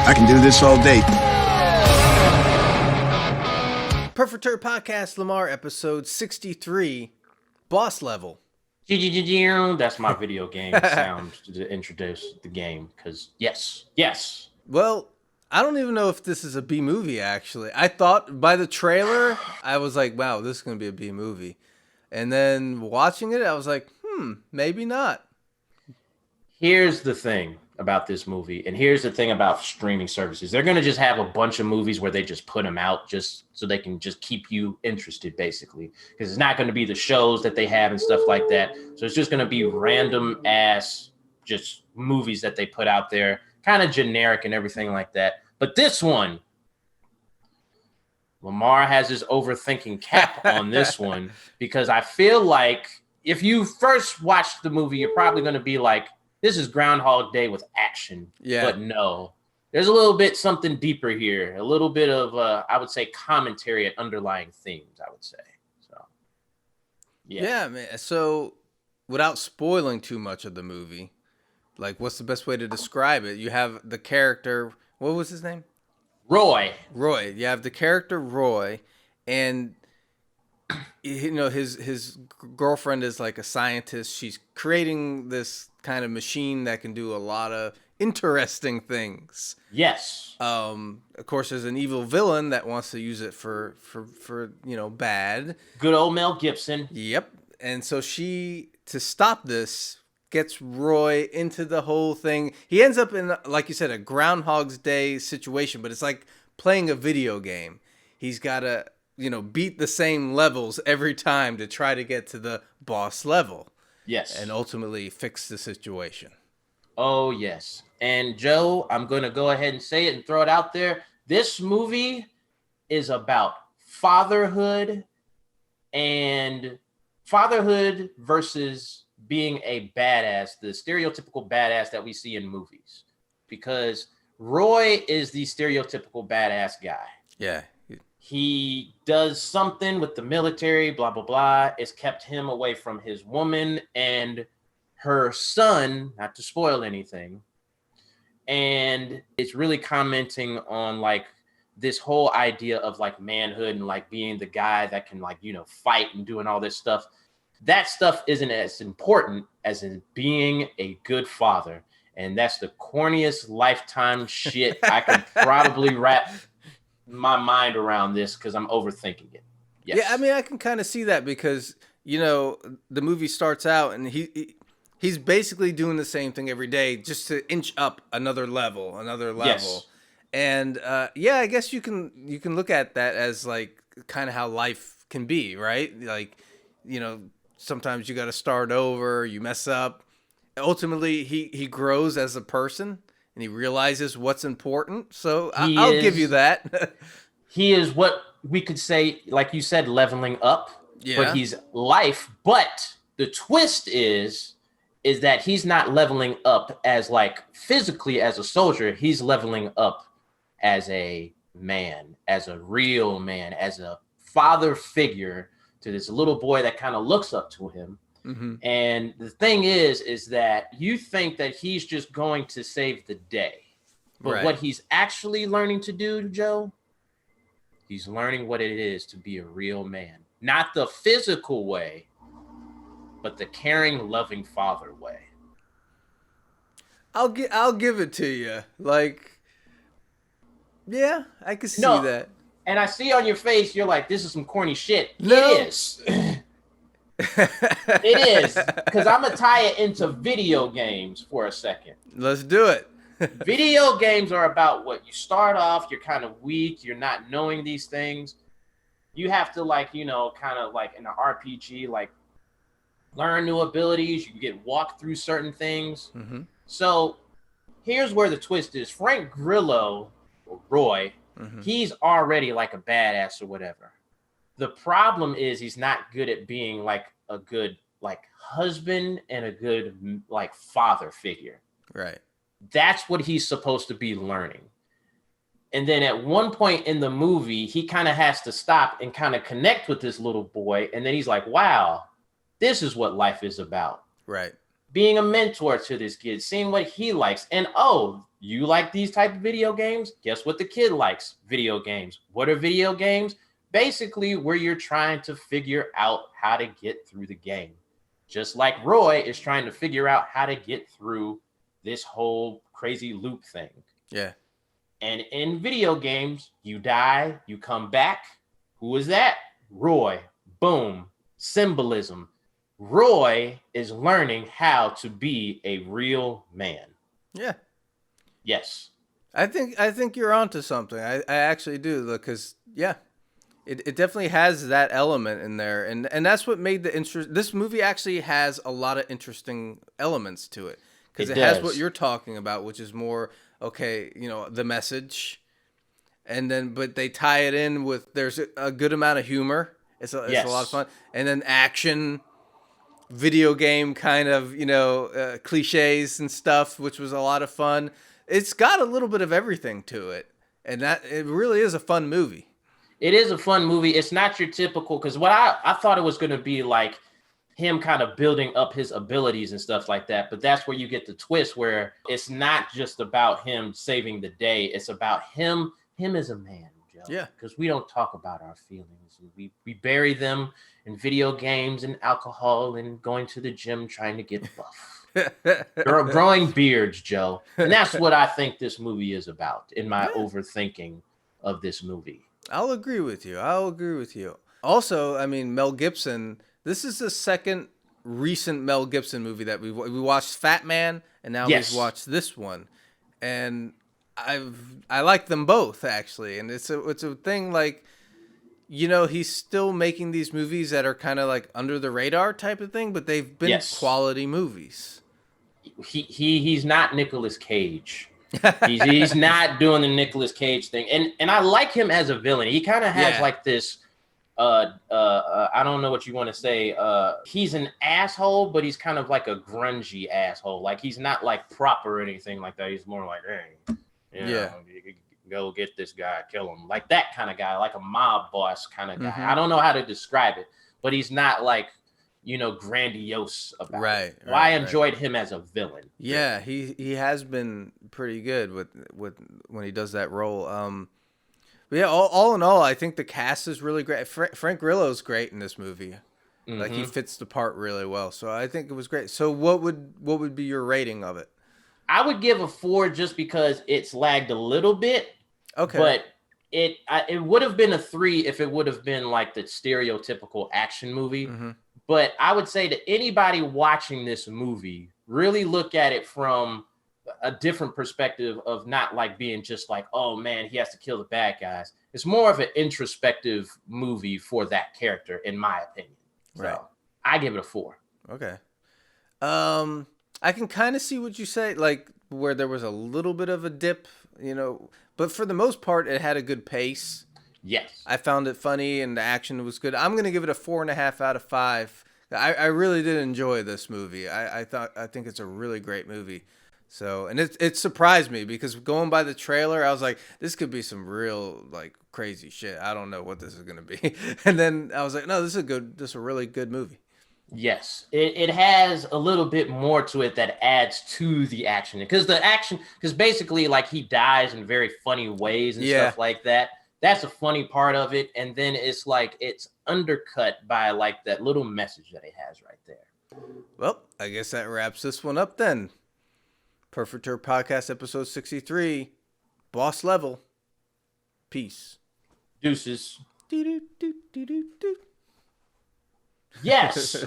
I can do this all day. Perfect Turd Podcast, Lamar, episode 63, Boss Level. That's my video game sound to introduce the game, because yes. Well, I don't even know if this is a B movie, actually. I thought by the trailer, I was like, wow, this is going to be a B movie. And then watching it, I was like, maybe not. Here's the thing about this movie, and here's the thing about streaming services. They're going to just have a bunch of movies where they just put them out just so they can just keep you interested, basically. Because it's not going to be the shows that they have and stuff like that. So it's just going to be random ass just movies that they put out there, kind of generic and everything like that. But this one, Lamar has his overthinking cap on this one, because I feel like if you first watch the movie, you're probably going to be like, this is Groundhog Day with action. Yeah. But no, there's a little bit something deeper here. A little bit of, I would say, commentary and underlying themes, I would say. So, yeah, man. So, without spoiling too much of the movie, like, what's the best way to describe it? You have the character, what was his name? Roy. You have the character Roy, and you know his girlfriend is like a scientist. She's creating this kind of machine that can do a lot of interesting things. Yes. Of course, there's an evil villain that wants to use it for bad. Good old Mel Gibson. Yep. And so she, to stop this, gets Roy into the whole thing. He ends up in, like you said, a Groundhog's Day situation, but it's like playing a video game. He's got to, beat the same levels every time to try to get to the boss level. Yes. And ultimately fix the situation. Oh, yes. And Joe, I'm going to go ahead and say it and throw it out there. This movie is about fatherhood versus being a badass, the stereotypical badass that we see in movies. Because Roy is the stereotypical badass guy. Yeah. He does something with the military, blah, blah, blah. It's kept him away from his woman and her son, not to spoil anything. And it's really commenting on like this whole idea of like manhood and like being the guy that can like, fight and doing all this stuff. That stuff isn't as important as in being a good father. And that's the corniest Lifetime shit I could probably wrap my mind around this, because I'm overthinking it. Yes. Yeah, I mean, I can kind of see that because, the movie starts out and he's basically doing the same thing every day just to inch up another level. Yes. And I guess you can look at that as like kind of how life can be, right? Like, sometimes you got to start over, you mess up. Ultimately, he grows as a person. And he realizes what's important. So I'll give you that. He is what we could say, like you said, leveling up. Yeah. But he's life. But the twist is that he's not leveling up as like physically as a soldier. He's leveling up as a man, as a real man, as a father figure to this little boy that kind of looks up to him. Mm-hmm. And the thing is that you think that he's just going to save the day. But right. What he's actually learning to do, Joe, he's learning what it is to be a real man. Not the physical way, but the caring, loving father way. I'll give it to you. Like, yeah, I can see that. And I see on your face, you're like, this is some corny shit. No. It is. It is, because I'm gonna tie it into video games for a second. Let's do it. Video games are about what you start off, you're kind of weak, you're not knowing these things. You have to kind of like in an RPG, like learn new abilities, you get walk through certain things. Mm-hmm. So here's where the twist is. Frank Grillo, or Roy, mm-hmm. He's already like a badass or whatever. The problem is he's not good at being like a good like husband and a good like father figure. Right. That's what he's supposed to be learning. And then at one point in the movie, he kind of has to stop and kind of connect with this little boy. And then he's like, wow, this is what life is about. Right. Being a mentor to this kid, seeing what he likes. And You like these type of video games? Guess what the kid likes? Video games. What are video games? Basically, where you're trying to figure out how to get through the game. Just like Roy is trying to figure out how to get through this whole crazy loop thing. Yeah. And in video games, you die, you come back. Who is that? Roy. Boom. Symbolism. Roy is learning how to be a real man. Yeah. Yes. I think you're onto something. I actually do, because it definitely has that element in there, and that's what made the interest. This movie actually has a lot of interesting elements to it, because it has what you're talking about, which is more the message, and then but they tie it in with there's a good amount of humor. It's a lot of fun, and then action, video game kind of cliches and stuff, which was a lot of fun. It's got a little bit of everything to it, and that it really is a fun movie. It is a fun movie. It's not your typical, because what I thought it was going to be like him kind of building up his abilities and stuff like that. But that's where you get the twist, where it's not just about him saving the day. It's about him as a man, Joe. Yeah. Because we don't talk about our feelings. We bury them in video games and alcohol and going to the gym trying to get buff. Growing beards, Joe. And that's what I think this movie is about in my overthinking of this movie. I'll agree with you. Also, I mean, Mel Gibson, this is the second recent Mel Gibson movie that we watched Fat Man, and now we've watched this one. And I like them both, actually. And it's a thing like, he's still making these movies that are kind of like under the radar type of thing, but they've been quality movies. He's not Nicolas Cage. He's not doing the Nicolas Cage thing, and I like him as a villain. He kind of has like this. I don't know what you want to say. He's an asshole, but he's kind of like a grungy asshole. Like he's not like proper or anything like that. He's more like, hey, go get this guy, kill him, like that kind of guy, like a mob boss kind of guy. Mm-hmm. I don't know how to describe it, but he's not like grandiose about it. So I enjoyed him as a villain. Yeah, he has been pretty good with when he does that role. But yeah, all in all, I think the cast is really great. Frank Grillo's great in this movie. Mm-hmm. Like he fits the part really well. So I think it was great. So what would be your rating of it? I would give a 4 just because it's lagged a little bit. Okay. But it would have been a 3 if it would have been like the stereotypical action movie. Mm-hmm. But I would say to anybody watching this movie, really look at it from a different perspective of not like being just like, oh man, he has to kill the bad guys. It's more of an introspective movie for that character, in my opinion. So I give it a 4. Okay. I can kind of see what you say, like where there was a little bit of a dip, but for the most part, it had a good pace. Yes. I found it funny and the action was good. I'm going to give it a 4.5 out of 5. I really did enjoy this movie. I think it's a really great movie. So, and it surprised me because going by the trailer, I was like, this could be some real like crazy shit. I don't know what this is going to be. And then I was like, no, this is a really good movie. Yes, it has a little bit more to it that adds to the action, because basically like he dies in very funny ways and stuff like that. That's a funny part of it. And then it's like it's undercut by like that little message that it has right there. Well, I guess that wraps this one up then. Perfect Turd Podcast episode 63. Boss level. Peace. Deuces. Yes.